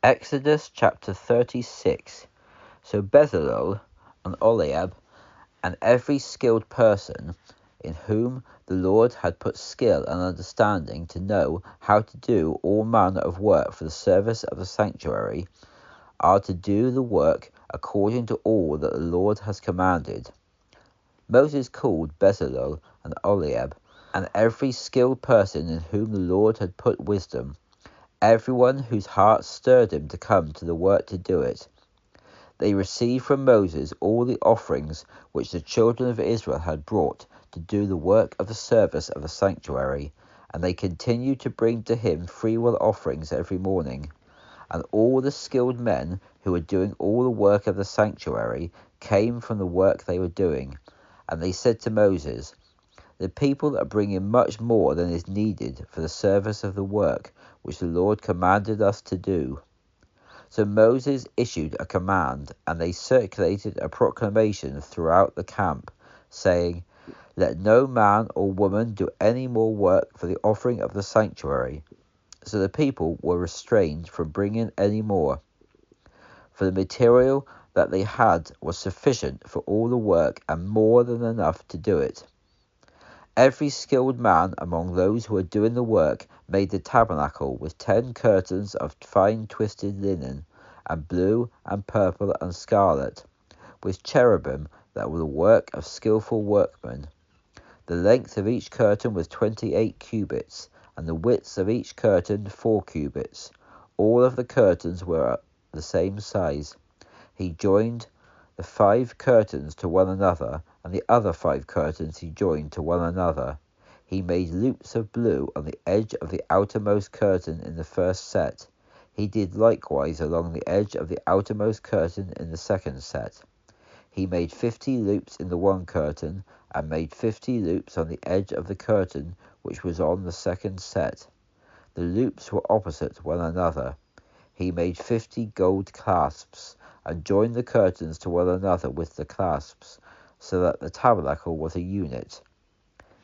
Exodus chapter 36. So Bezalel and Oholiab, and every skilled person in whom the Lord had put skill and understanding to know how to do all manner of work for the service of the sanctuary, are to do the work according to all that the Lord has commanded. Moses called Bezalel and Oholiab, and every skilled person in whom the Lord had put wisdom, everyone whose heart stirred him to come to the work to do it. They received from Moses all the offerings which the children of Israel had brought to do the work of the service of the sanctuary, and they continued to bring to him freewill offerings every morning. And all the skilled men who were doing all the work of the sanctuary came from the work they were doing. And they said to Moses, "The people are bringing much more than is needed for the service of the work which the Lord commanded us to do." So Moses issued a command, and they circulated a proclamation throughout the camp, saying, "Let no man or woman do any more work for the offering of the sanctuary." So the people were restrained from bringing any more, for the material that they had was sufficient for all the work and more than enough to do it. Every skilled man among those who were doing the work made the tabernacle with 10 curtains of fine twisted linen, and blue and purple and scarlet, with cherubim that were the work of skillful workmen. The length of each curtain was 28 cubits, and the width of each curtain 4 cubits. All of the curtains were the same size. He joined the 5 curtains to one another, and the other 5 curtains he joined to one another. He made loops of blue on the edge of the outermost curtain in the first set. He did likewise along the edge of the outermost curtain in the second set. He made 50 loops in the one curtain, and made 50 loops on the edge of the curtain which was on the second set. The loops were opposite one another. He made 50 gold clasps, and joined the curtains to one another with the clasps, so that the tabernacle was a unit.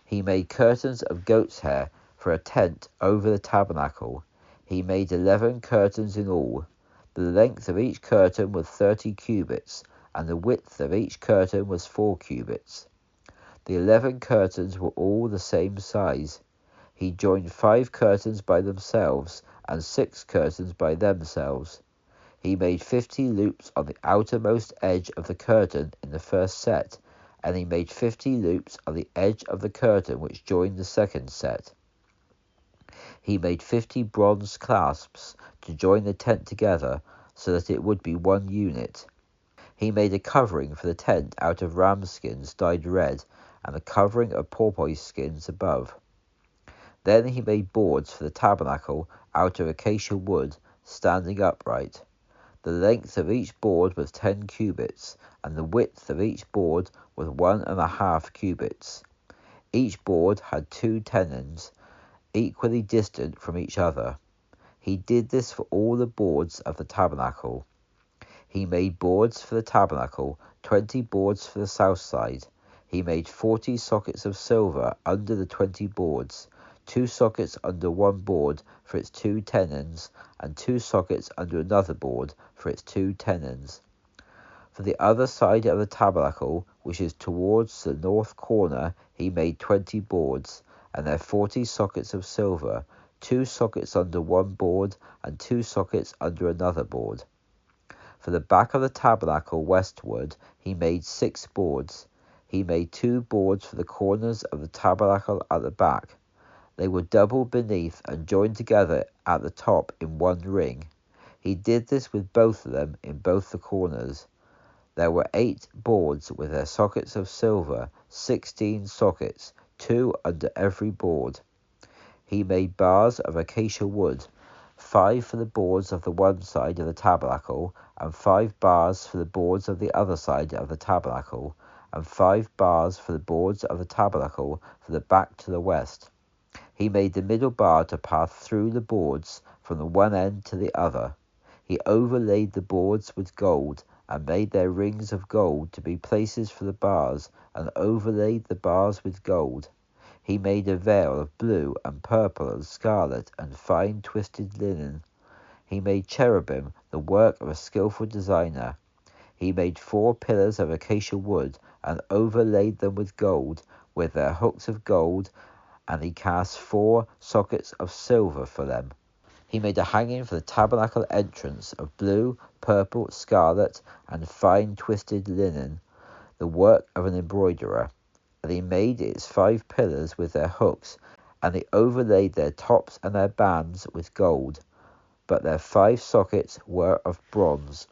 He made curtains of goat's hair for a tent over the tabernacle. He made 11 curtains in all. The length of each curtain was 30 cubits, and the width of each curtain was 4 cubits. The 11 curtains were all the same size. He joined 5 curtains by themselves, and 6 curtains by themselves. He made 50 loops on the outermost edge of the curtain in the first set, and he made 50 loops on the edge of the curtain which joined the second set. He made 50 bronze clasps to join the tent together, so that it would be one unit. He made a covering for the tent out of ram skins dyed red, and a covering of porpoise skins above. Then he made boards for the tabernacle out of acacia wood, standing upright. The length of each board was 10 cubits, and the width of each board was 1.5 cubits. Each board had 2 tenons, equally distant from each other. He did this for all the boards of the tabernacle. He made boards for the tabernacle, 20 boards for the south side. He made 40 sockets of silver under the 20 boards, 2 sockets under one board for its 2 tenons, and 2 sockets under another board for its 2 tenons. For the other side of the tabernacle, which is towards the north corner, he made 20 boards, and their 40 sockets of silver, 2 sockets under one board, and 2 sockets under another board. For the back of the tabernacle westward, he made 6 boards. He made 2 boards for the corners of the tabernacle at the back. They were double beneath and joined together at the top in one ring. He did this with both of them in both the corners. There were 8 boards with their sockets of silver, 16 sockets, 2 under every board. He made bars of acacia wood, 5 for the boards of the one side of the tabernacle, and 5 bars for the boards of the other side of the tabernacle, and 5 bars for the boards of the tabernacle for the back to the west. He made the middle bar to pass through the boards from the one end to the other. He overlaid the boards with gold, and made their rings of gold to be places for the bars, and overlaid the bars with gold. He made a veil of blue and purple and scarlet and fine twisted linen. He made cherubim, the work of a skillful designer. He made 4 pillars of acacia wood, and overlaid them with gold, with their hooks of gold, and he cast 4 sockets of silver for them. He made a hanging for the tabernacle entrance of blue, purple, scarlet, and fine twisted linen, the work of an embroiderer. And he made its 5 pillars with their hooks, and he overlaid their tops and their bands with gold, but their 5 sockets were of bronze.